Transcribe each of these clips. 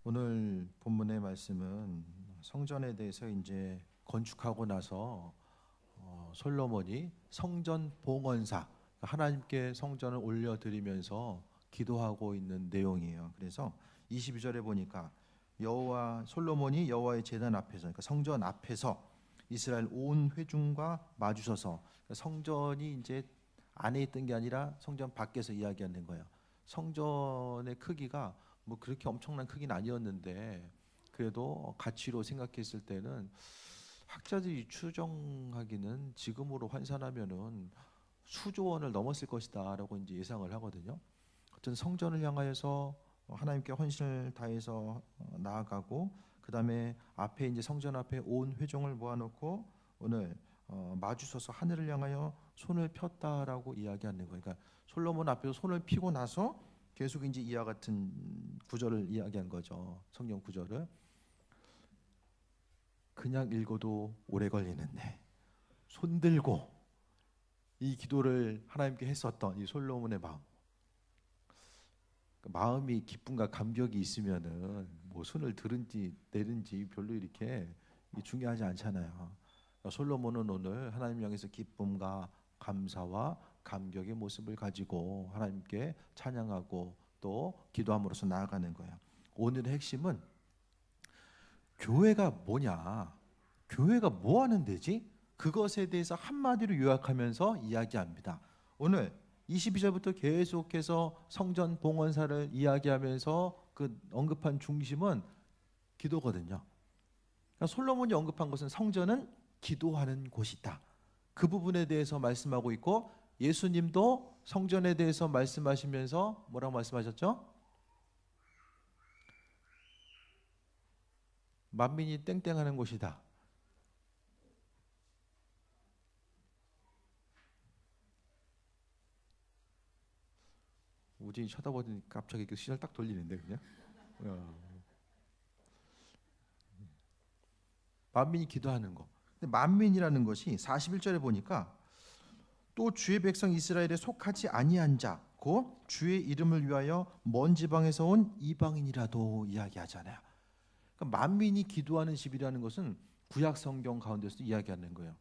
오늘 본문의 말씀은 성전에 대해서 이제 건축하고 나서 솔로몬이 성전 봉헌사, 하나님께 성전을 올려드리면서 기도하고 있는 내용이에요. 그래서 22절에 보니까 솔로몬이 여호와의 제단 앞에서, 그러니까 성전 앞에서 이스라엘 온 회중과 마주서서, 그러니까 성전이 이제 안에 있던 게 아니라 성전 밖에서 이야기하는 거예요. 성전의 크기가 뭐 그렇게 엄청난 크기는 아니었는데 그래도 가치로 생각했을 때는 학자들이 추정하기는 지금으로 환산하면은 수조 원을 넘었을 것이다라고 이제 예상을 하거든요. 어떤 성전을 향하여서 하나님께 헌신을 다해서 나아가고, 그 다음에 앞에 이제 성전 앞에 온 회중을 모아놓고 오늘 마주서서 하늘을 향하여 손을 폈다라고 이야기하는 거예요. 그러니까 솔로몬 앞에서 손을 펴고 나서 계속 이제 이와 같은 구절을 이야기한 거죠. 성경 구절을 그냥 읽어도 오래 걸리는데 손 들고 이 기도를 하나님께 했었던 이 솔로몬의 마음, 마음이 기쁨과 감격이 있으면은 뭐 손을 들은지 내든지 별로 이렇게 중요하지 않잖아요. 솔로몬은 오늘 하나님 향해서 기쁨과 감사와 감격의 모습을 가지고 하나님께 찬양하고 또 기도함으로써 나아가는 거예요. 오늘의 핵심은 교회가 뭐냐, 교회가 뭐 하는 데지? 그것에 대해서 한마디로 요약하면서 이야기합니다. 오늘 22절부터 계속해서 성전 봉헌사를 이야기하면서 그 언급한 중심은 기도거든요. 그러니까 솔로몬이 언급한 것은 성전은 기도하는 곳이다. 그 부분에 대해서 말씀하고 있고, 예수님도 성전에 대해서 말씀하시면서 뭐라고 말씀하셨죠? 만민이 땡땡하는 곳이다. 우진이 쳐다보더니 갑자기 그 시절 딱 돌리는데 그냥. 만민이 기도하는 거. 근데 만민이라는 것이 41절에 보니까 또 주의 백성 이스라엘에 속하지 아니한 자, 곧 주의 이름을 위하여 먼 지방에서 온 이방인이라도 이야기하잖아요. 그러니까 만민이 기도하는 집이라는 것은 구약 성경 가운데서도 이야기하는 거예요.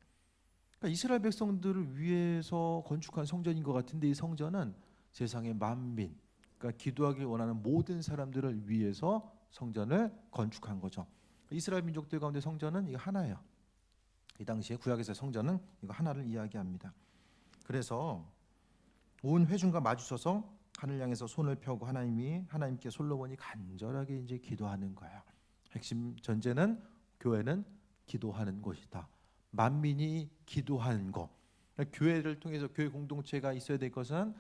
그러니까 이스라엘 백성들을 위해서 건축한 성전인 것 같은데 이 성전은 세상의 만민, 그러니까 기도하길 원하는 모든 사람들을 위해서 성전을 건축한 거죠. 이스라엘 민족들 가운데 성전은 이거 하나예요. 이 당시에 구약에서 성전은 이거 하나를 이야기합니다. 그래서 온 회중과 마주서서 하늘 향해서 손을 펴고 하나님께 솔로몬이 간절하게 이제 기도하는 거예요. 핵심 전제는 교회는 기도하는 곳이다. 만민이 기도하는 것. 그러니까 교회를 통해서 교회 공동체가 있어야 될 것은,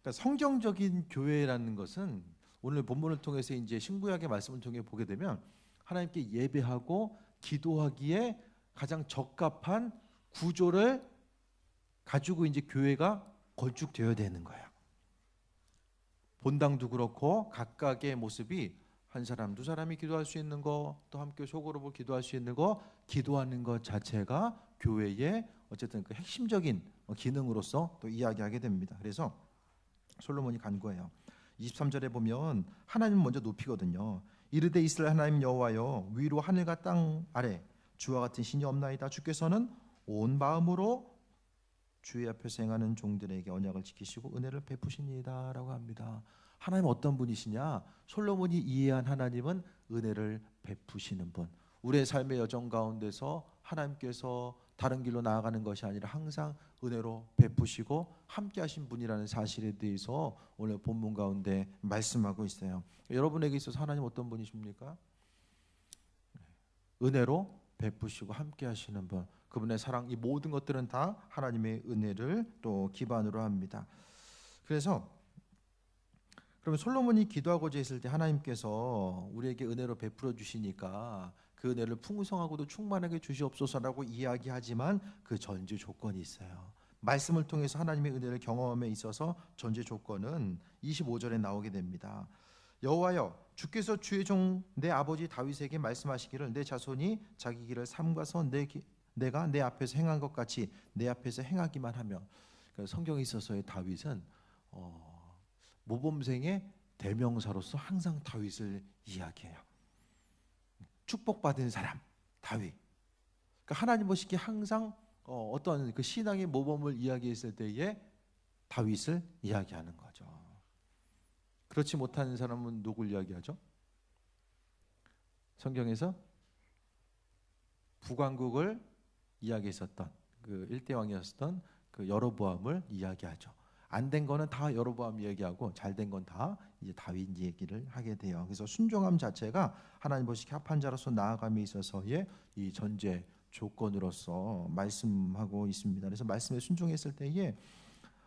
그러니까 성경적인 교회라는 것은 오늘 본문을 통해서 이제 신구약의 말씀을 통해 보게 되면 하나님께 예배하고 기도하기에 가장 적합한 구조를 가지고 이제 교회가 건축되어야 되는 거예요. 본당도 그렇고 각각의 모습이 한 사람 두 사람이 기도할 수 있는 거, 또 함께 소그룹을 기도할 수 있는 거, 기도하는 것 자체가 교회의 어쨌든 그 핵심적인 기능으로서 또 이야기하게 됩니다. 그래서 솔로몬이 간 거예요. 23절에 보면 하나님 먼저 높이거든요. 이르되 이스라엘 하나님 여호와여, 위로 하늘과 땅 아래 주와 같은 신이 없나이다. 주께서는 온 마음으로 주의 앞에서 행하는 종들에게 언약을 지키시고 은혜를 베푸시니이다 라고 합니다. 하나님 어떤 분이시냐? 솔로몬이 이해한 하나님은 은혜를 베푸시는 분. 우리의 삶의 여정 가운데서 하나님께서 다른 길로 나아가는 것이 아니라 항상 은혜로 베푸시고 함께 하신 분이라는 사실에 대해서 오늘 본문 가운데 말씀하고 있어요. 여러분에게 있어서 하나님 어떤 분이십니까? 은혜로 베푸시고 함께 하시는 분. 그분의 사랑, 이 모든 것들은 다 하나님의 은혜를 또 기반으로 합니다. 그래서 그러면 솔로몬이 기도하고자 했을 때 하나님께서 우리에게 은혜로 베풀어 주시니까 그 은혜를 풍성하고도 충만하게 주시옵소서라고 이야기하지만 그 전제 조건이 있어요. 말씀을 통해서 하나님의 은혜를 경험함에 있어서 전제 조건은 25절에 나오게 됩니다. 여호와여, 주께서 주의 종 내 아버지 다윗에게 말씀하시기를 내 자손이 자기 길을 삼가서 내가 내 앞에서 행한 것 같이 내 앞에서 행하기만 하며. 그러니까 성경에 있어서의 다윗은 모범생의 대명사로서 항상 다윗을 이야기해요. 축복받은 사람 다윗. 그러니까 하나님 보시기에 항상 어떤 그 신앙의 모범을 이야기했을 때에 다윗을 이야기하는 거죠. 그렇지 못한 사람은 누굴 이야기하죠? 성경에서 북왕국을 이야기했었던 그 일대 왕이었던 그 여로보암을 이야기하죠. 안 된 거는 다 여로보암 얘기하고 잘 된 건 다 이제 다윗 얘기를 하게 돼요. 그래서 순종함 자체가 하나님 보시기에 합한 자로서 나아감에 있어서의 이 전제 조건으로서 말씀하고 있습니다. 그래서 말씀에 순종했을 때에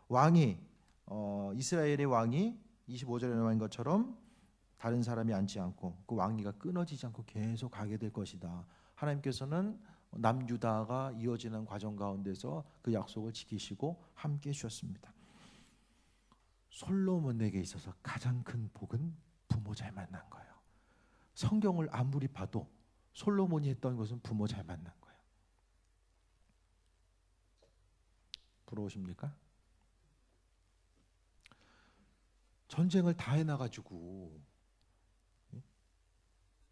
왕이 이스라엘의 왕이 25절에 나온 것처럼 다른 사람이 앉지 않고 그 왕위가 끊어지지 않고 계속 가게 될 것이다. 하나님께서는 남유다가 이어지는 과정 가운데서 그 약속을 지키시고 함께 해주셨습니다. 솔로몬에게 있어서 가장 큰 복은 부모 잘 만난 거예요. 성경을 아무리 봐도 솔로몬이 했던 것은 부모 잘 만난 거예요. 부러우십니까? 전쟁을 다 해놔가지고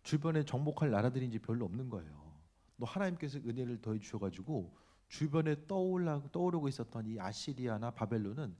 주변에 정복할 나라들이 이제 별로 없는 거예요. 또 하나님께서 은혜를 더해 주셔가지고 주변에 떠오르고 있었던 이 아시리아나 바벨론은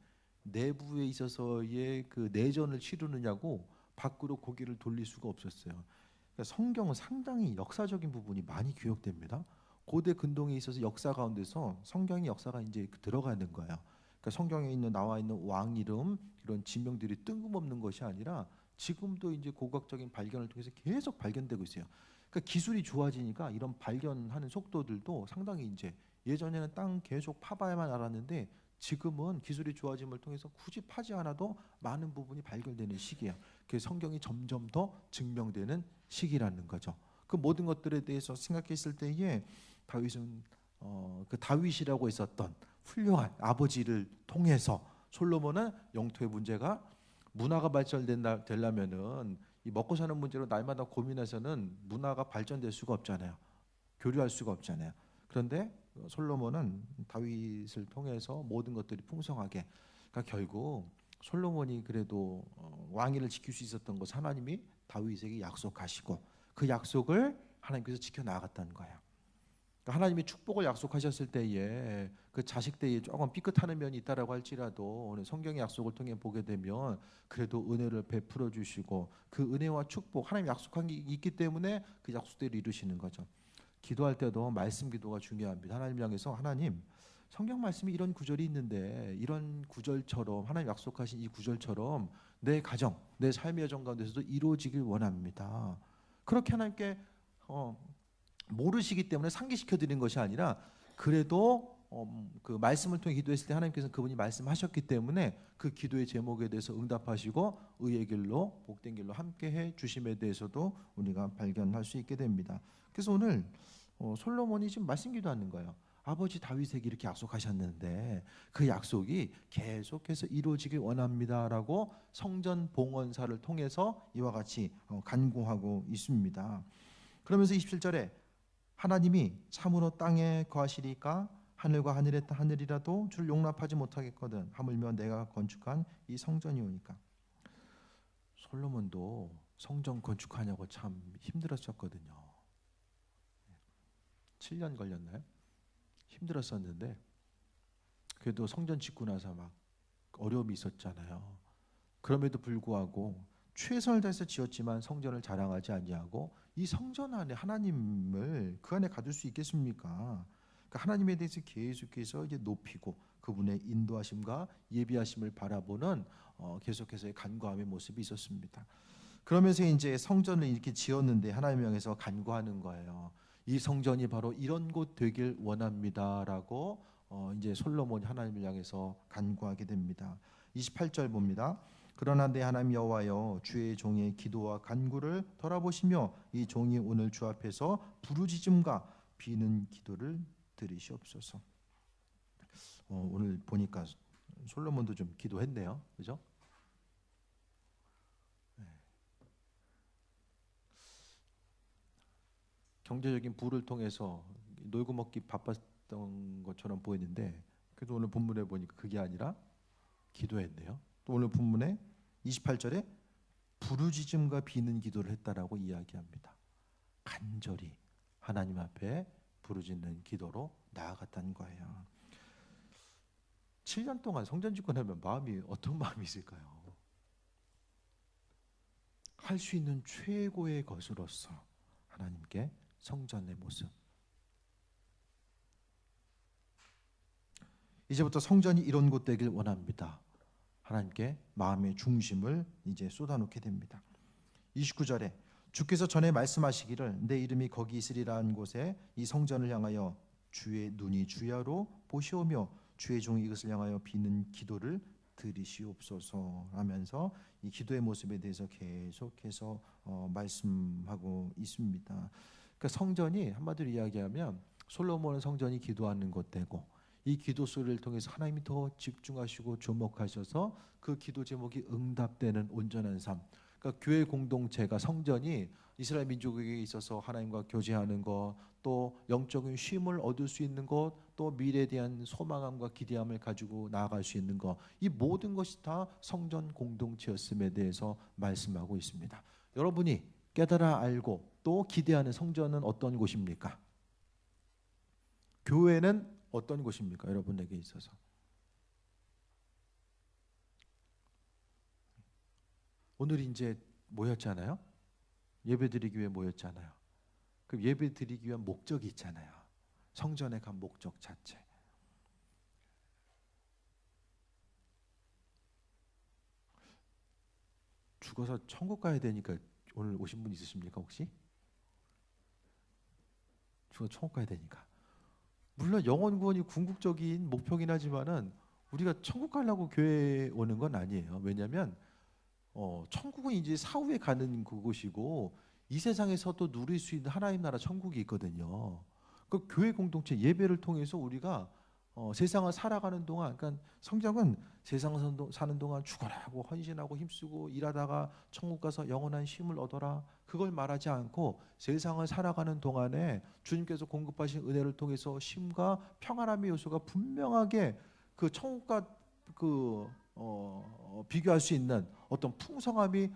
내부에 있어서의 그 내전을 치르느냐고 밖으로 고개를 돌릴 수가 없었어요. 그러니까 성경은 상당히 역사적인 부분이 많이 기록됩니다. 고대 근동에 있어서 역사 가운데서 성경의 역사가 이제 들어가는 거예요. 그러니까 성경에 나와 있는 왕 이름 이런 지명들이 뜬금없는 것이 아니라 지금도 이제 고고학적인 발견을 통해서 계속 발견되고 있어요. 그러니까 기술이 좋아지니까 이런 발견하는 속도들도 상당히 이제 예전에는 땅 계속 파봐야만 알았는데 지금은 기술이 좋아짐을 통해서 굳이 파지 않아도 많은 부분이 발견되는 시기예요. 그래서 성경이 점점 더 증명되는 시기라는 거죠. 그 모든 것들에 대해서 생각했을 때에 다윗은 그 다윗이라고 있었던 훌륭한 아버지를 통해서 솔로몬은 영토의 문제가 문화가 발전되려면은 이 먹고 사는 문제로 날마다 고민해서는 문화가 발전될 수가 없잖아요. 교류할 수가 없잖아요. 그런데 솔로몬은 다윗을 통해서 모든 것들이 풍성하게. 그러니까 결국 솔로몬이 그래도 왕위를 지킬 수 있었던 것은 하나님이 다윗에게 약속하시고 그 약속을 하나님께서 지켜 나갔다는 거예요. 그러니까 하나님이 축복을 약속하셨을 때에 그 자식 때에 조금 삐끗하는 면이 있다라고 할지라도 오늘 성경의 약속을 통해 보게 되면 그래도 은혜를 베풀어 주시고 그 은혜와 축복 하나님 약속한 게 있기 때문에 그 약속대로 이루시는 거죠. 기도할 때도 말씀 기도가 중요합니다. 하나님 향해서 하나님 성경 말씀이 이런 구절이 있는데 이런 구절처럼 하나님 약속하신 이 구절처럼 내 가정, 내 삶의 여정 가운데서도 이루어지길 원합니다. 그렇게 하나님께 모르시기 때문에 상기시켜 드리는 것이 아니라 그래도 그 말씀을 통해 기도했을 때 하나님께서 그분이 말씀하셨기 때문에 그 기도의 제목에 대해서 응답하시고 의의 길로 복된 길로 함께해 주심에 대해서도 우리가 발견할 수 있게 됩니다. 그래서 오늘 솔로몬이 지금 말씀 기도하는 거예요. 아버지 다윗에게 이렇게 약속하셨는데 그 약속이 계속해서 이루어지길 원합니다라고 성전 봉헌사를 통해서 이와 같이 간구하고 있습니다. 그러면서 27절에 하나님이 참으로 땅에 거하시리까 하늘과 하늘이라도 주를 용납하지 못하겠거든 하물며 내가 건축한 이 성전이오니까. 솔로몬도 성전 건축하냐고 참 힘들었었거든요. 7년 걸렸나요? 힘들었었는데 그래도 성전 짓고 나서 막 어려움이 있었잖아요. 그럼에도 불구하고 최선을 다해서 지었지만 성전을 자랑하지 아니하고 이 성전 안에 하나님을 그 안에 가둘 수 있겠습니까? 그러니까 하나님에 대해서 계속해서 이제 높이고 그분의 인도하심과 예비하심을 바라보는 계속해서의 간구함의 모습이 있었습니다. 그러면서 이제 성전을 이렇게 지었는데 하나님 향해서 간구하는 거예요. 이 성전이 바로 이런 곳 되길 원합니다라고 이제 솔로몬이 하나님을 향해서 간구하게 됩니다. 28절 봅니다. 그러나 내 하나님 여호와여 주의 종의 기도와 간구를 돌아보시며 이 종이 오늘 주 앞에서 부르짖음과 비는 기도를 들으시옵소서. 오늘 보니까 솔로몬도 좀 기도했네요. 그죠? 네. 경제적인 부를 통해서 놀고 먹기 바빴던 것처럼 보이는데 그래도 오늘 본문에 보니까 그게 아니라 기도했네요. 또 오늘 본문에 28절에 부르짖음과 비는 기도를 했다라고 이야기합니다. 간절히 하나님 앞에 부르짖는 기도로 나아갔다는 거예요. 7년 동안 성전 짓고 나면 마음이 어떤 마음이 있을까요? 할 수 있는 최고의 것으로서 하나님께 성전의 모습. 이제부터 성전이 이런 곳 되길 원합니다. 하나님께 마음의 중심을 이제 쏟아놓게 됩니다. 29절에 주께서 전에 말씀하시기를 내 이름이 거기 있으리라는 곳에 이 성전을 향하여 주의 눈이 주야로 보시오며 주의 종이 이것을 향하여 비는 기도를 들으시옵소서 하면서 이 기도의 모습에 대해서 계속해서 말씀하고 있습니다. 그러니까 성전이 한마디로 이야기하면 솔로몬은 성전이 기도하는 곳 되고 이 기도 소리를 통해서 하나님이 더 집중하시고 주목하셔서 그 기도 제목이 응답되는 온전한 삶. 그러니까 교회 공동체가 성전이 이스라엘 민족에게 있어서 하나님과 교제하는 것, 또 영적인 쉼을 얻을 수 있는 것, 또 미래에 대한 소망함과 기대함을 가지고 나아갈 수 있는 것, 이 모든 것이 다 성전 공동체였음에 대해서 말씀하고 있습니다. 여러분이 깨달아 알고 또 기대하는 성전은 어떤 곳입니까? 교회는 어떤 곳입니까? 여러분에게 있어서. 오늘 이제 모였잖아요. 예배드리기 위해 모였잖아요. 그 예배드리기 위한 목적이 있잖아요. 성전에 간 목적 자체. 죽어서 천국 가야 되니까 오늘 오신 분 있으십니까 혹시? 죽어서 천국 가야 되니까. 물론 영혼 구원이 궁극적인 목표긴 하지만은 우리가 천국 가려고 교회에 오는 건 아니에요. 왜냐하면 천국은 이제 사후에 가는 그곳이고 이 세상에서도 누릴 수 있는 하나님 나라 천국이 있거든요. 그 교회 공동체 예배를 통해서 우리가 세상을 살아가는 동안, 그러니까 성경은 세상을 사는 동안 죽어라고 헌신하고 힘쓰고 일하다가 천국 가서 영원한 쉼을 얻어라, 그걸 말하지 않고 세상을 살아가는 동안에 주님께서 공급하신 은혜를 통해서 쉼과 평안함의 요소가 분명하게 그 천국과 비교할 수 있는 어떤 풍성함이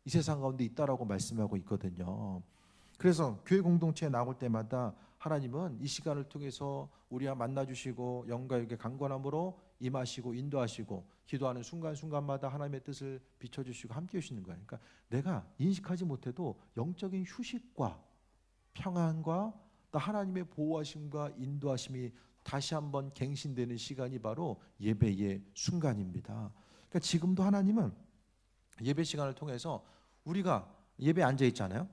이 세상 가운데 있다라고 말씀하고 있거든요. 그래서 교회 공동체에 나올 때마다 하나님은 이 시간을 통해서 우리와 만나주시고 영과 육의 강건함으로 임하시고 인도하시고 기도하는 순간순간마다 하나님의 뜻을 비춰주시고 함께해 주시는 거예요. 그러니까 내가 인식하지 못해도 영적인 휴식과 평안과 또 하나님의 보호하심과 인도하심이 다시 한번 갱신되는 시간이 바로 예배의 순간입니다. 그러니까 지금도 하나님은 예배 시간을 통해서 우리가 예배 앉아 있잖아요.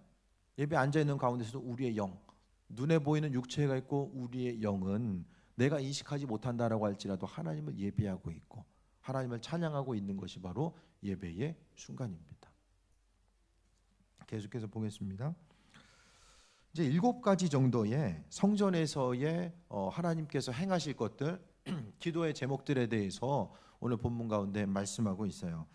예배 앉아 있는 가운데서도 우리의 영, 눈에 보이는 육체가 있고 우리의 영은 내가 인식하지 못한다라고 할지라도 하나님을 예배하고 있고 하나님을 찬양하고 있는 것이 바로 예배의 순간입니다. 계속해서 보겠습니다. 이제 7가지 정도의 성전에서의 하나님께서 행하실 것들, 기도의 제목들에 대해서 오늘 본문 가운데 말씀하고 있어요.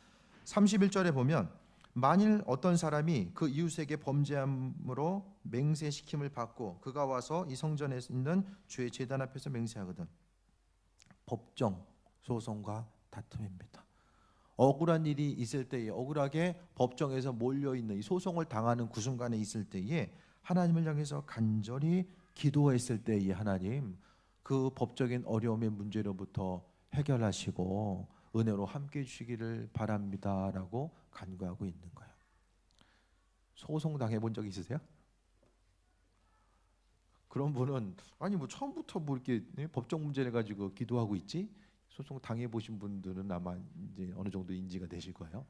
31절에 보면 만일 어떤 사람이 그 이웃에게 범죄함으로 맹세시킴을 받고 그가 와서 이 성전에 있는 주의 제단 앞에서 맹세하거든. 법정 소송과 다툼입니다. 억울한 일이 있을 때에, 억울하게 법정에서 몰려있는 이 소송을 당하는 그 순간에 있을 때에 하나님을 향해서 간절히 기도했을 때에 하나님 그 법적인 어려움의 문제로부터 해결하시고 은혜로 함께해 주시기를 바랍니다라고 간구하고 있는 거예요. 소송 당해본 적 있으세요? 그런 분은 아니 뭐 처음부터 뭐 이렇게 법적 문제를 가지고 기도하고 있지? 소송 당해보신 분들은 아마 이제 어느 정도 인지가 되실 거예요.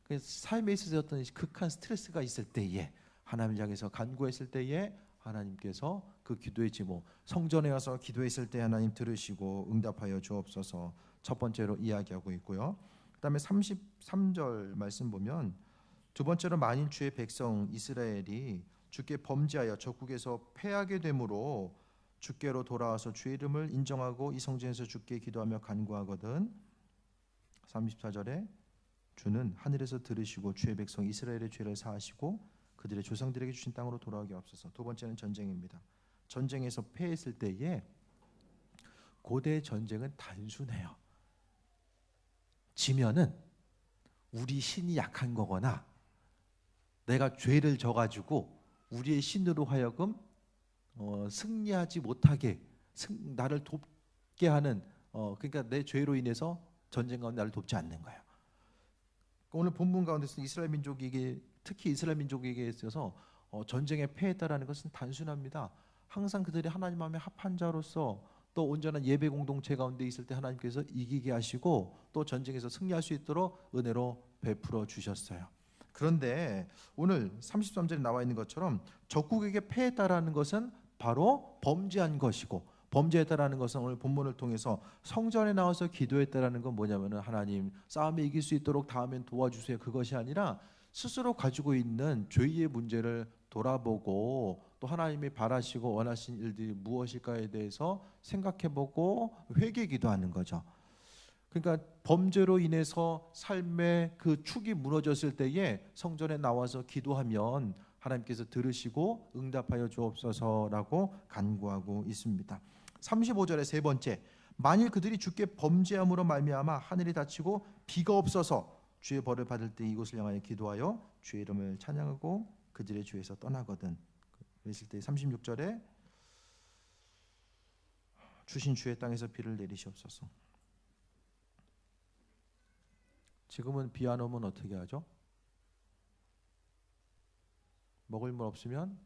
그래서 삶에 있어서 어떤 극한 스트레스가 있을 때에 하나님을 향해서 간구했을 때에 하나님께서 그 기도의 제목, 성전에 와서 기도했을 때 하나님 들으시고 응답하여 주옵소서 첫 번째로 이야기하고 있고요. 그다음에 33절 말씀 보면 두 번째로 만일 주의 백성 이스라엘이 주께 범죄하여 적국에서 패하게 되므로 주께로 돌아와서 주의 이름을 인정하고 이 성전에서 주께 기도하며 간구하거든. 34절에 주는 하늘에서 들으시고 주의 백성 이스라엘의 죄를 사하시고 그들의 조상들에게 주신 땅으로 돌아오게 하옵소서. 두 번째는 전쟁입니다. 전쟁에서 패했을 때에 고대 전쟁은 단순해요. 지면은 우리 신이 약한 거거나 내가 죄를 져가지고 우리의 신으로 하여금 승리하지 못하게 나를 돕게 하는 그러니까 내 죄로 인해서 전쟁 가운데 나를 돕지 않는 거예요. 오늘 본문 가운데서 이스라엘 민족에게 특히 이스라엘 민족에게 있어서 전쟁에 패했다라는 것은 단순합니다. 항상 그들이 하나님 마음에 합한 자로서 또 온전한 예배 공동체 가운데 있을 때 하나님께서 이기게 하시고 또 전쟁에서 승리할 수 있도록 은혜로 베풀어 주셨어요. 그런데 오늘 33절에 나와 있는 것처럼 적국에게 패했다라는 것은 바로 범죄한 것이고, 범죄했다라는 것은 오늘 본문을 통해서 성전에 나와서 기도했다라는 건 뭐냐면은 하나님 싸움에 이길 수 있도록 다음엔 도와주세요, 그것이 아니라 스스로 가지고 있는 죄의 문제를 돌아보고 또 하나님이 바라시고 원하신 일들이 무엇일까에 대해서 생각해보고 회개 기도하는 거죠. 그러니까 범죄로 인해서 삶의 그 축이 무너졌을 때에 성전에 나와서 기도하면 하나님께서 들으시고 응답하여 주옵소서라고 간구하고 있습니다. 35절의 세 번째, 만일 그들이 주께 범죄함으로 말미암아 하늘이 닫히고 비가 없어서 주의 벌을 받을 때 이곳을 향하여 기도하여 주의 이름을 찬양하고 그들의 죄에서 떠나거든. 그랬을 때 36절에 주신 주의 땅에서 비를 내리시옵소서. 지금은 비 안 오면 어떻게 하죠? 먹을 물 없으면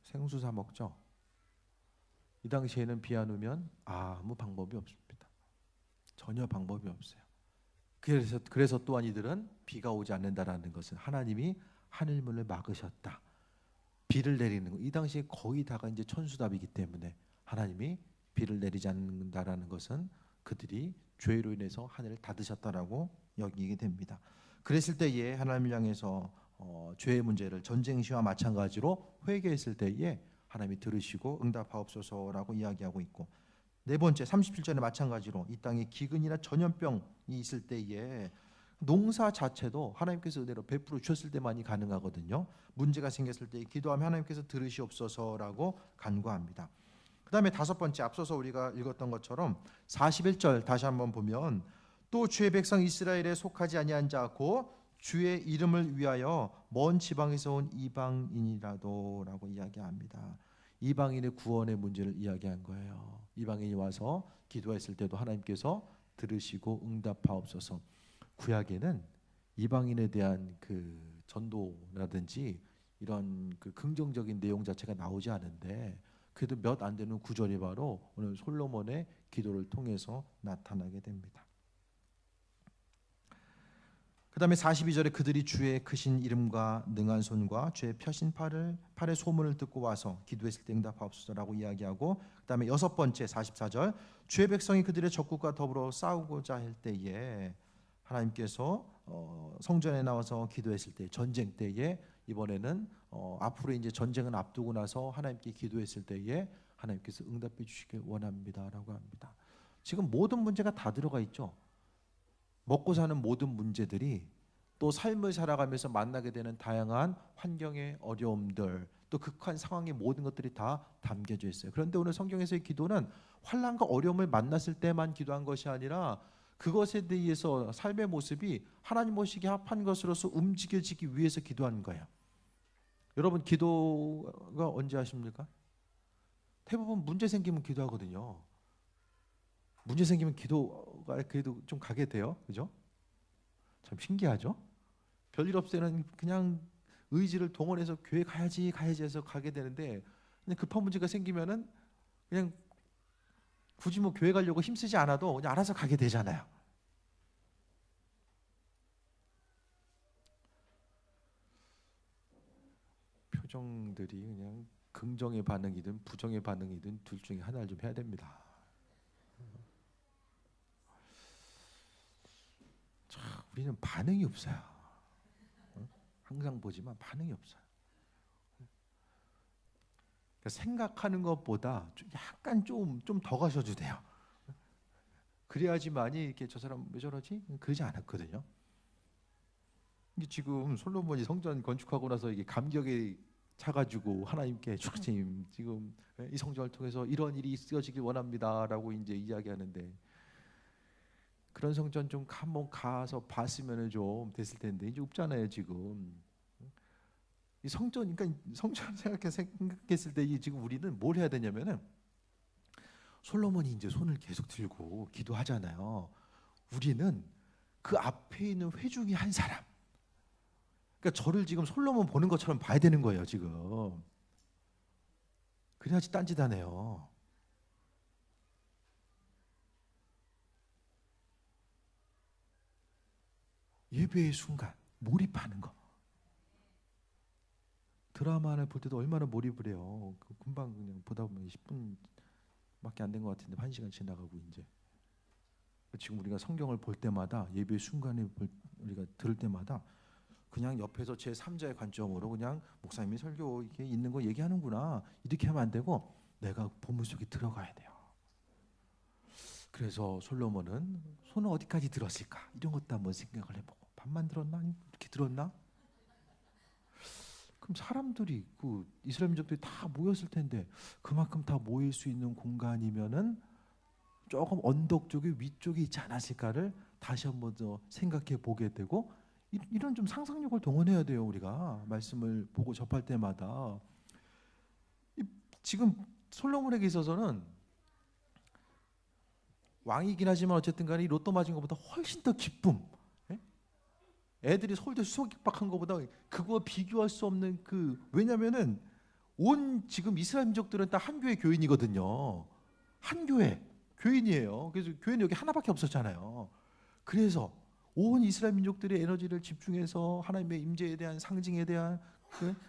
생수 사 먹죠. 이 당시에는 비 안 오면 아무 방법이 없습니다. 전혀 방법이 없어요. 그래서 또한 이들은 비가 오지 않는다라는 것은 하나님이 하늘문을 막으셨다. 비를 내리는 거. 이 당시에 거의 다가 이제 천수답이기 때문에 하나님이 비를 내리지 않는다라는 것은 그들이 죄로 인해서 하늘을 닫으셨다라고 여기게 됩니다. 그랬을 때에 하나님을 향해서 죄의 문제를 전쟁 시와 마찬가지로 회개했을 때에 하나님이 들으시고 응답하옵소서라고 이야기하고 있고, 네 번째 37절에 마찬가지로 이 땅에 기근이나 전염병이 있을 때에 농사 자체도 하나님께서 은혜로 베풀어 주셨을 때만이 가능하거든요. 문제가 생겼을 때 기도하면 하나님께서 들으시옵소서라고 간구합니다. 그 다음에 다섯 번째, 앞서서 우리가 읽었던 것처럼 41절 다시 한번 보면 또 주의 백성 이스라엘에 속하지 아니한 자 곧 주의 이름을 위하여 먼 지방에서 온 이방인이라도 라고 이야기합니다. 이방인의 구원의 문제를 이야기한 거예요. 이방인이 와서 기도했을 때도 하나님께서 들으시고 응답하옵소서. 구약에는 이방인에 대한 그 전도라든지 이런 그 긍정적인 내용 자체가 나오지 않은데 그래도 몇 안 되는 구절이 바로 오늘 솔로몬의 기도를 통해서 나타나게 됩니다. 그 다음에 42절에 그들이 주의 크신 이름과 능한 손과 주의 펴신 팔의 소문을 듣고 와서 기도했을 때 응답하옵소서라고 이야기하고, 그 다음에 여섯 번째 44절 주의 백성이 그들의 적국과 더불어 싸우고자 할 때에 하나님께서 성전에 나와서 기도했을 때, 전쟁 때에 이번에는 앞으로 이제 전쟁은 앞두고 나서 하나님께 기도했을 때에 하나님께서 응답해 주시길 원합니다라고 합니다. 지금 모든 문제가 다 들어가 있죠. 먹고 사는 모든 문제들이, 또 삶을 살아가면서 만나게 되는 다양한 환경의 어려움들, 또 극한 상황의 모든 것들이 다 담겨져 있어요. 그런데 오늘 성경에서의 기도는 환난과 어려움을 만났을 때만 기도한 것이 아니라 그것에 대해서 삶의 모습이 하나님 모시기에 합한 것으로서 움직여지기 위해서 기도하는 거예요. 여러분 기도가 언제 하십니까? 대부분 문제 생기면 기도하거든요. 문제 생기면 기도가 그래도 좀 가게 돼요. 그죠? 참 신기하죠? 별일 없을 때는 그냥 의지를 동원해서 교회 가야지 해서 가게 되는데, 그냥 급한 문제가 생기면은 그냥 굳이 뭐 교회 가려고 힘쓰지 않아도 그냥 알아서 가게 되잖아요. 표정들이 그냥 긍정의 반응이든 부정의 반응이든 둘 중에 하나를 좀 해야 됩니다. 참, 우리는 반응이 없어요. 항상 보지만 반응이 없어요. 그러니까 생각하는 것보다 약간 좀 더 가셔도 돼요. 그래야지만이 이렇게 저 사람 왜 저러지? 그러지 않았거든요. 이게 지금 솔로몬이 성전 건축하고 나서 이게 감격에 차가지고 하나님께 주님 지금 이 성전을 통해서 이런 일이 있어지길 원합니다라고 이제 이야기하는데, 그런 성전 좀 한번 가서 봤으면 좀 됐을 텐데 이제 없잖아요 지금. 이 성전, 그러니까 성전 생각했을 때 지금 우리는 뭘 해야 되냐면은 솔로몬이 이제 손을 계속 들고 기도하잖아요. 우리는 그 앞에 있는 회중이 한 사람. 그러니까 저를 지금 솔로몬 보는 것처럼 봐야 되는 거예요, 지금. 그래야지 딴짓하네요. 예배의 순간 몰입하는 거. 드라마를 볼 때도 얼마나 몰입을 해요. 금방 그냥 보다 보면 10분밖에 안 된 것 같은데 1시간 지나가고 이제. 지금 우리가 성경을 볼 때마다 예배의 순간에 우리가 들을 때마다 그냥 옆에서 제 3자의 관점으로 그냥 목사님이 설교 이렇게 있는 거 얘기하는구나 이렇게 하면 안 되고 내가 본문 속에 들어가야 돼요. 그래서 솔로몬은 손을 어디까지 들었을까 이런 것도 한번 생각을 해보고 반만 들었나 이렇게 들었나? 그럼 사람들이 그 이스라엘 민족들이 다 모였을 텐데 그만큼 다 모일 수 있는 공간이면은 조금 언덕 쪽에 위쪽에 있지 않았을까를 다시 한번 더 생각해 보게 되고 이런 좀 상상력을 동원해야 돼요. 우리가 말씀을 보고 접할 때마다 지금 솔로몬에게 있어서는 왕이긴 하지만 어쨌든 간에 이 로또 맞은 것보다 훨씬 더 기쁨, 애들이 서울대 수석 입학한 것보다 그거와 비교할 수 없는 왜냐면은 온 지금 이스라엘 민족들은 다 한 교회 교인이거든요. 한 교회 교인이에요. 그래서 교회는 여기 하나밖에 없었잖아요. 그래서 온 이스라엘 민족들의 에너지를 집중해서 하나님의 임재에 대한 상징에 대한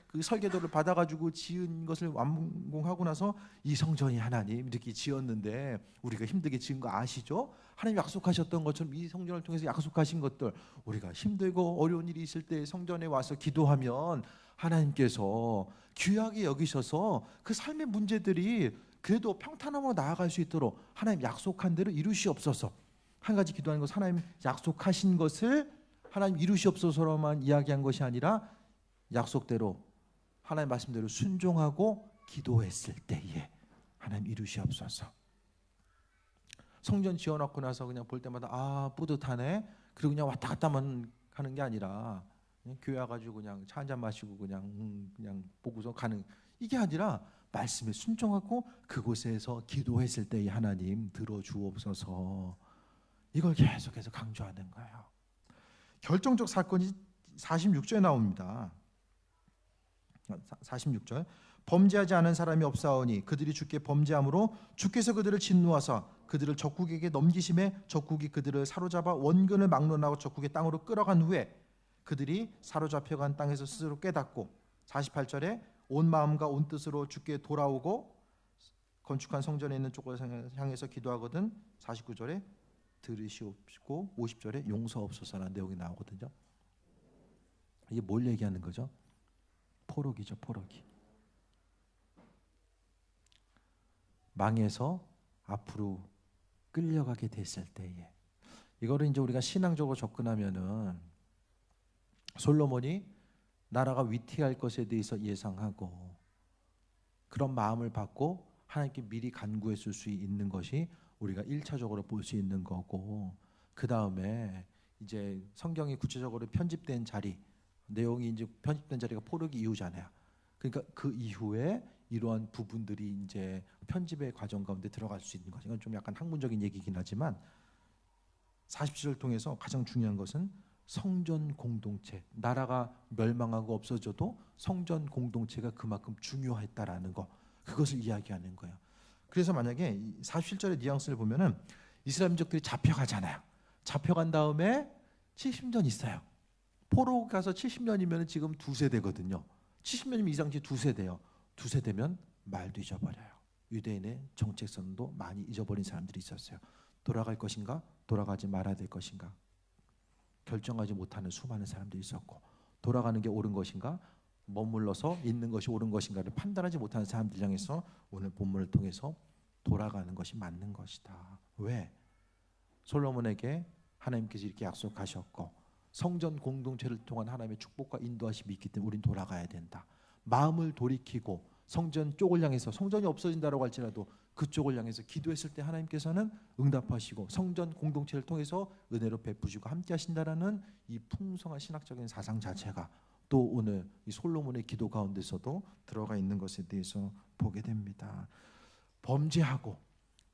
그 설계도를 받아가지고 지은 것을 완공하고 나서 이 성전이 하나님 이렇게 지었는데 우리가 힘들게 지은 거 아시죠? 하나님 약속하셨던 것처럼 이 성전을 통해서 약속하신 것들 우리가 힘들고 어려운 일이 있을 때 성전에 와서 기도하면 하나님께서 귀하게 여기셔서 그 삶의 문제들이 그래도 평탄함으로 나아갈 수 있도록 하나님 약속한 대로 이루시옵소서. 한 가지 기도하는 것은 하나님 약속하신 것을 하나님 이루시옵소서로만 이야기한 것이 아니라 약속대로 하나님 말씀대로 순종하고 기도했을 때에 하나님 이루시옵소서. 성전 지어놓고 나서 그냥 볼 때마다 아 뿌듯하네 그리고 그냥 왔다 갔다만 하는 게 아니라 교회 와가지고 그냥 차 한잔 마시고 그냥 보고서 가는 이게 아니라 말씀에 순종하고 그곳에서 기도했을 때에 하나님 들어주옵소서. 이걸 계속해서 강조하는 거예요. 결정적 사건이 46절에 나옵니다. 46절 범죄하지 않은 사람이 없사오니 그들이 주께 범죄함으로 주께서 그들을 진노하사 그들을 적국에게 넘기심에 적국이 그들을 사로잡아 원근을 막론하고 적국의 땅으로 끌어간 후에 그들이 사로잡혀간 땅에서 스스로 깨닫고 48절에 온 마음과 온 뜻으로 주께 돌아오고 건축한 성전에 있는 쪽을 향해서 기도하거든 49절에 들으시옵고 50절에 용서옵소서라는 내용이 나오거든요. 이게 뭘 얘기하는 거죠? 포로기죠, 포로기. 망해서 앞으로 끌려가게 됐을 때에 이거를 이제 우리가 신앙적으로 접근하면은 솔로몬이 나라가 위태할 것에 대해서 예상하고 그런 마음을 받고 하나님께 미리 간구했을 수 있는 것이 우리가 1차적으로 볼 수 있는 거고 그 다음에 이제 성경이 구체적으로 편집된 자리 내용이 이제 편집된 자리가 포로기 이후잖아요. 그러니까 그 이후에 이러한 부분들이 이제 편집의 과정 가운데 들어갈 수 있는 거죠. 이건 좀 약간 학문적인 얘기긴 하지만 40절을 통해서 가장 중요한 것은 성전 공동체, 나라가 멸망하고 없어져도 성전 공동체가 그만큼 중요했다라는 거, 그것을 이야기하는 거예요. 그래서 만약에 47절의 뉘앙스를 보면은 이스라엘 민족들이 잡혀가잖아요. 잡혀간 다음에 70년 있어요. 포로 가서 70년이면 지금 2세대거든요. 70년이면 이상치 2세대요. 2세대면 말도 잊어버려요. 유대인의 정체성도 많이 잊어버린 사람들이 있었어요. 돌아갈 것인가? 돌아가지 말아야 될 것인가? 결정하지 못하는 수많은 사람들이 있었고 돌아가는 게 옳은 것인가? 머물러서 있는 것이 옳은 것인가를 판단하지 못하는 사람들 향해서 오늘 본문을 통해서 돌아가는 것이 맞는 것이다. 왜? 솔로몬에게 하나님께서 이렇게 약속하셨고 성전 공동체를 통한 하나님의 축복과 인도하심이 있기 때문에 우린 돌아가야 된다. 마음을 돌이키고 성전 쪽을 향해서 성전이 없어진다고 할지라도 그쪽을 향해서 기도했을 때 하나님께서는 응답하시고 성전 공동체를 통해서 은혜로 베푸시고 함께 하신다라는 이 풍성한 신학적인 사상 자체가 또 오늘 이 솔로몬의 기도 가운데서도 들어가 있는 것에 대해서 보게 됩니다. 범죄하고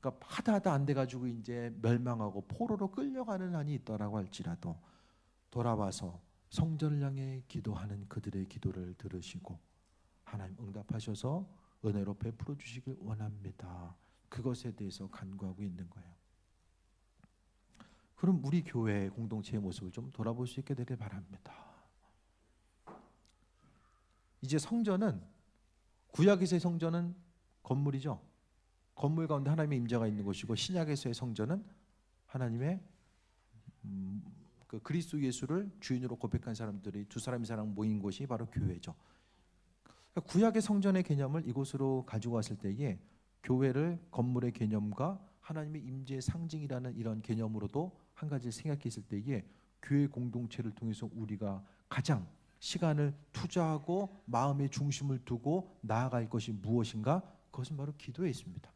그러니까 하다 안 돼가지고 이제 멸망하고 포로로 끌려가는 한이 있더라고 할지라도 돌아와서 성전을 향해 기도하는 그들의 기도를 들으시고 하나님 응답하셔서 은혜로 베풀어 주시길 원합니다. 그것에 대해서 간구하고 있는 거예요. 그럼 우리 교회 공동체의 모습을 좀 돌아볼 수 있게 되길 바랍니다. 이제 성전은 구약에서의 성전은 건물이죠. 건물 가운데 하나님의 임재가 있는 곳이고 신약에서의 성전은 하나님의 그 그리스도 예수를 주인으로 고백한 사람들이 두 사람 이상 모인 곳이 바로 교회죠. 그러니까 구약의 성전의 개념을 이곳으로 가지고 왔을 때에 교회를 건물의 개념과 하나님의 임재의 상징이라는 이런 개념으로도 한 가지 생각했을 때에 교회 공동체를 통해서 우리가 가장 시간을 투자하고 마음의 중심을 두고 나아갈 것이 무엇인가? 그것은 바로 기도에 있습니다.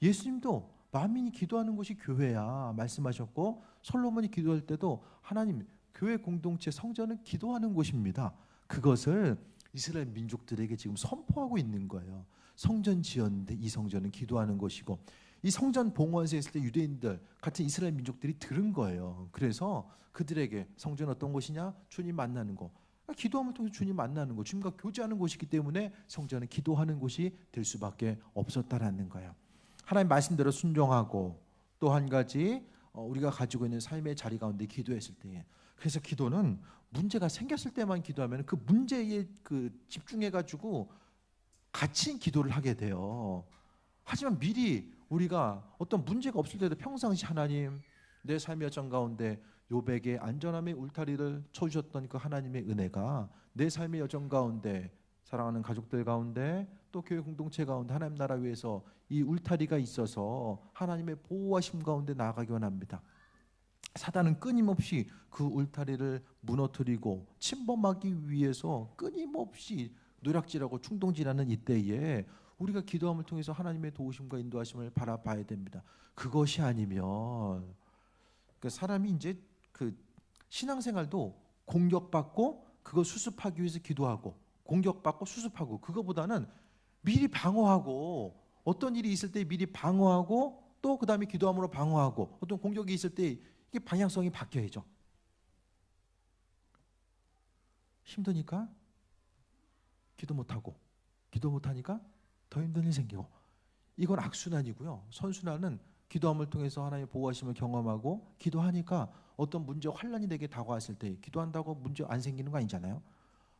예수님도 만민이 기도하는 곳이 교회야 말씀하셨고 솔로몬이 기도할 때도 하나님 교회 공동체 성전은 기도하는 곳입니다. 그것을 이스라엘 민족들에게 지금 선포하고 있는 거예요. 성전 지었는데 이 성전은 기도하는 곳이고 이 성전 봉헌에 있을 때 유대인들 같은 이스라엘 민족들이 들은 거예요. 그래서 그들에게 성전은 어떤 곳이냐? 주님 만나는 거. 기도함을 통해서 주님 만나는 거, 주님과 교제하는 곳이기 때문에 성전은 기도하는 곳이 될 수밖에 없었다라는 거예요. 하나님 말씀대로 순종하고 또 한 가지 우리가 가지고 있는 삶의 자리 가운데 기도했을 때, 그래서 기도는 문제가 생겼을 때만 기도하면 그 문제에 그 집중해 가지고 갇힌 기도를 하게 돼요. 하지만 미리 우리가 어떤 문제가 없을 때도 평상시 하나님 내 삶의 여정 가운데 요백의 안전함의 울타리를 쳐주셨던 그 하나님의 은혜가 내 삶의 여정 가운데 사랑하는 가족들 가운데 또 교회 공동체 가운데 하나님 나라 위해서 이 울타리가 있어서 하나님의 보호하심 가운데 나아가기 원합니다. 사단은 끊임없이 그 울타리를 무너뜨리고 침범하기 위해서 끊임없이 노략질하고 충동질하는 이때에 우리가 기도함을 통해서 하나님의 도우심과 인도하심을 바라봐야 됩니다. 그것이 아니면 그 사람이 이제 그 신앙생활도 공격받고 그거 수습하기 위해서 기도하고 공격받고 수습하고 그거보다는 미리 방어하고 어떤 일이 있을 때 미리 방어하고 또 그 다음에 기도함으로 방어하고 어떤 공격이 있을 때 이게 방향성이 바뀌어야죠. 힘드니까 기도 못하고 기도 못하니까 더 힘든 일 생기고 이건 악순환이고요. 선순환은 기도함을 통해서 하나님의 보호하심을 경험하고 기도하니까 어떤 문제와 환란이 내게 다가왔을 때 기도한다고 문제 안 생기는 거 아니잖아요.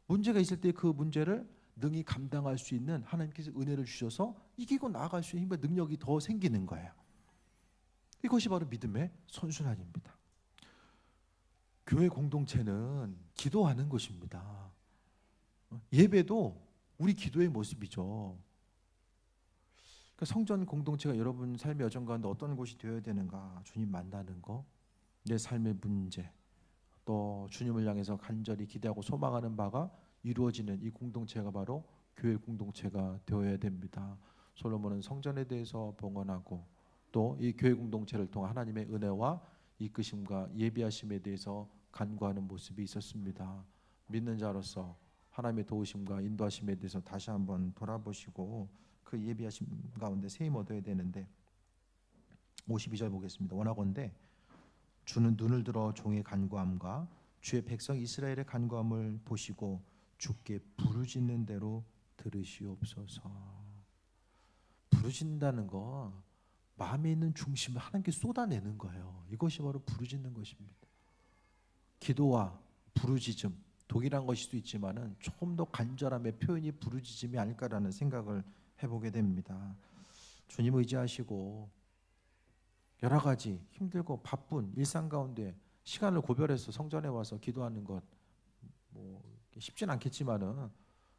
문제가 있을 때 그 문제를 능히 감당할 수 있는 하나님께서 은혜를 주셔서 이기고 나아갈 수 있는 힘과 능력이 더 생기는 거예요. 이것이 바로 믿음의 선순환입니다. 교회 공동체는 기도하는 것입니다. 예배도 우리 기도의 모습이죠. 그러니까 성전 공동체가 여러분 삶의 여정 가운데 어떤 곳이 되어야 되는가? 주님 만나는 거, 내 삶의 문제, 또 주님을 향해서 간절히 기대하고 소망하는 바가 이루어지는 이 공동체가 바로 교회 공동체가 되어야 됩니다. 솔로몬은 성전에 대해서 봉헌하고 또 이 교회 공동체를 통한 하나님의 은혜와 이끄심과 예비하심에 대해서 간구하는 모습이 있었습니다. 믿는 자로서 하나님의 도우심과 인도하심에 대해서 다시 한번 돌아보시고 그 예비하심 가운데 세임 얻어야 되는데 52절 보겠습니다. 원하건대 주는 눈을 들어 종의 간구함과 주의 백성 이스라엘의 간구함을 보시고 주께 부르짖는 대로 들으시옵소서. 부르짖는다는 거 마음에 있는 중심을 하나님께 쏟아내는 거예요. 이것이 바로 부르짖는 것입니다. 기도와 부르짖음 독일한 것일 수도 있지만은 조금 더 간절함의 표현이 부르짖음이 아닐까라는 생각을 해보게 됩니다. 주님 의지하시고 여러 가지 힘들고 바쁜 일상 가운데 시간을 고별해서 성전에 와서 기도하는 것 뭐 쉽진 않겠지만은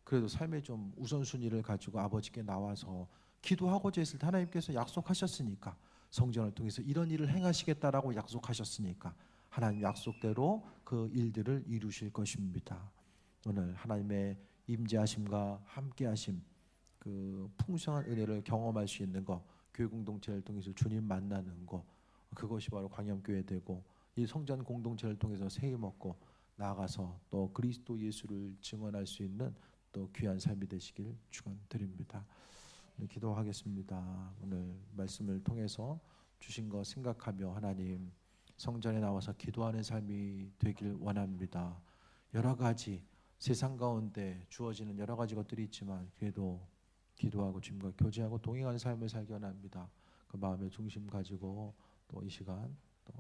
그래도 삶의 좀 우선순위를 가지고 아버지께 나와서 기도하고자 했을 때 하나님께서 약속하셨으니까 성전을 통해서 이런 일을 행하시겠다라고 약속하셨으니까 하나님 약속대로 그 일들을 이루실 것입니다. 오늘 하나님의 임재하심과 함께하심 그 풍성한 은혜를 경험할 수 있는 것 교회 공동체를 통해서 주님 만나는 것 그것이 바로 광염교회 되고 이 성전 공동체를 통해서 세임 얻고 나아가서 또 그리스도 예수를 증언할 수 있는 또 귀한 삶이 되시길 축원드립니다. 기도하겠습니다. 오늘 말씀을 통해서 주신 거 생각하며 하나님 성전에 나와서 기도하는 삶이 되길 원합니다. 여러 가지 세상 가운데 주어지는 여러 가지 것들이 있지만 그래도 기도하고 주님과 교제하고 동행하는 삶을 살기 원합니다. 그 마음의 중심 가지고 또 이 시간 또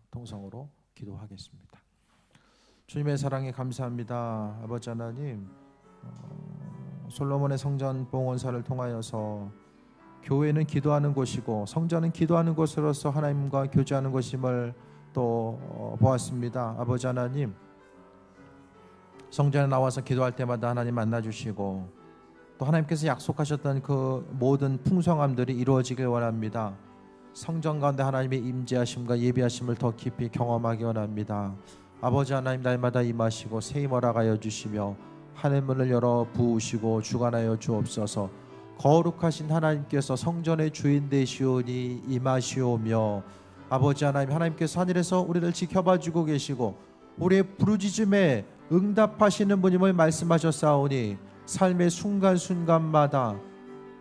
통성으로 기도하겠습니다. 주님의 사랑에 감사합니다. 아버지 하나님, 솔로몬의 성전 봉헌사를 통하여서 교회는 기도하는 곳이고 성전은 기도하는 곳으로서 하나님과 교제하는 곳임을 또 보았습니다. 아버지 하나님, 성전에 나와서 기도할 때마다 하나님 만나주시고 또 하나님께서 약속하셨던 그 모든 풍성함들이 이루어지길 원합니다. 성전 가운데 하나님의 임재하심과 예비하심을 더 깊이 경험하기 원합니다. 아버지 하나님, 날마다 임하시고 새 힘 허락하여 주시며 하늘문을 열어 부으시고 주관하여 주옵소서. 거룩하신 하나님께서 성전의 주인 되시오니 임하시오며, 아버지 하나님, 하나님께서 하늘에서 우리를 지켜봐 주고 계시고 우리의 부르짖음에 응답하시는 분임을 말씀하셨사오니 삶의 순간순간마다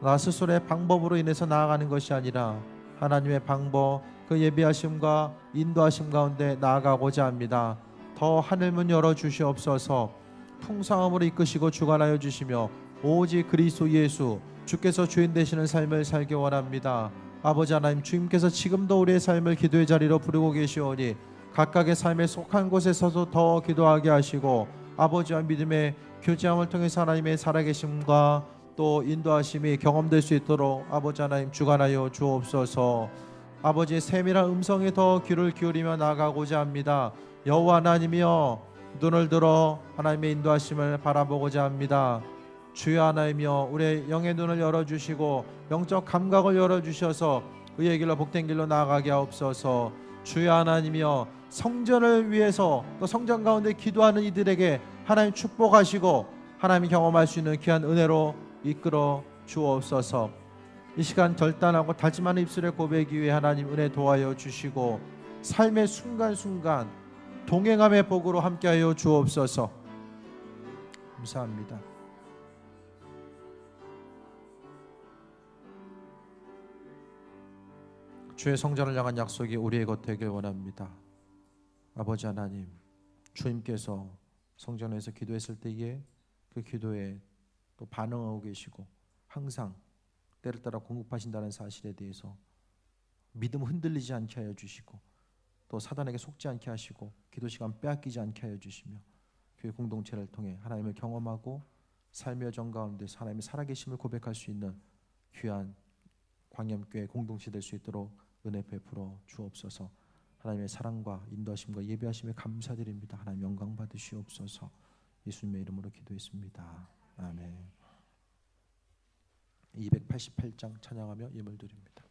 나 스스로의 방법으로 인해서 나아가는 것이 아니라 하나님의 방법, 그 예비하심과 인도하심 가운데 나아가고자 합니다. 더 하늘문 열어주시옵소서. 풍성함으로 이끄시고 주관하여 주시며 오직 그리스도 예수 주께서 주인 되시는 삶을 살기 원합니다. 아버지 하나님, 주님께서 지금도 우리의 삶을 기도의 자리로 부르고 계시오니 각각의 삶에 속한 곳에서도 더 기도하게 하시고 아버지와 믿음의 교제함을 통해서 하나님의 살아계심과 또 인도하심이 경험될 수 있도록 아버지 하나님 주관하여 주옵소서. 아버지의 세밀한 음성에 더 귀를 기울이며 나아가고자 합니다. 여호와 하나님이여, 눈을 들어 하나님의 인도하심을 바라보고자 합니다. 주여 하나님이여, 우리의 영의 눈을 열어주시고 영적 감각을 열어주셔서 의의 길로 복된 길로 나아가게 하옵소서. 주여 하나님이여, 성전을 위해서 또 성전 가운데 기도하는 이들에게 하나님 축복하시고 하나님 경험할 수 있는 귀한 은혜로 이끌어 주옵소서. 이 시간 결단하고 다짐하는 입술의 고백 위에 하나님 은혜 도와여 주시고 삶의 순간순간 동행함의 복으로 함께하여 주옵소서. 감사합니다. 주의 성전을 향한 약속이 우리의 것 되길 원합니다. 아버지 하나님, 주님께서 성전에서 기도했을 때에 그 기도에 또 반응하고 계시고 항상 때를 따라 공급하신다는 사실에 대해서 믿음 흔들리지 않게 하여 주시고 또 사단에게 속지 않게 하시고 기도 시간 빼앗기지 않게 하여 주시며 교회 공동체를 통해 하나님을 경험하고 삶의 여정 가운데 하나님의 살아계심을 고백할 수 있는 귀한 광염교회 공동체 될 수 있도록 은혜 베풀어 주옵소서. 하나님의 사랑과 인도하심과 예비하심에 감사드립니다. 하나님 영광 받으시옵소서. 예수님의 이름으로 기도했습니다. 아멘. 288장 찬양하며 예물 드립니다.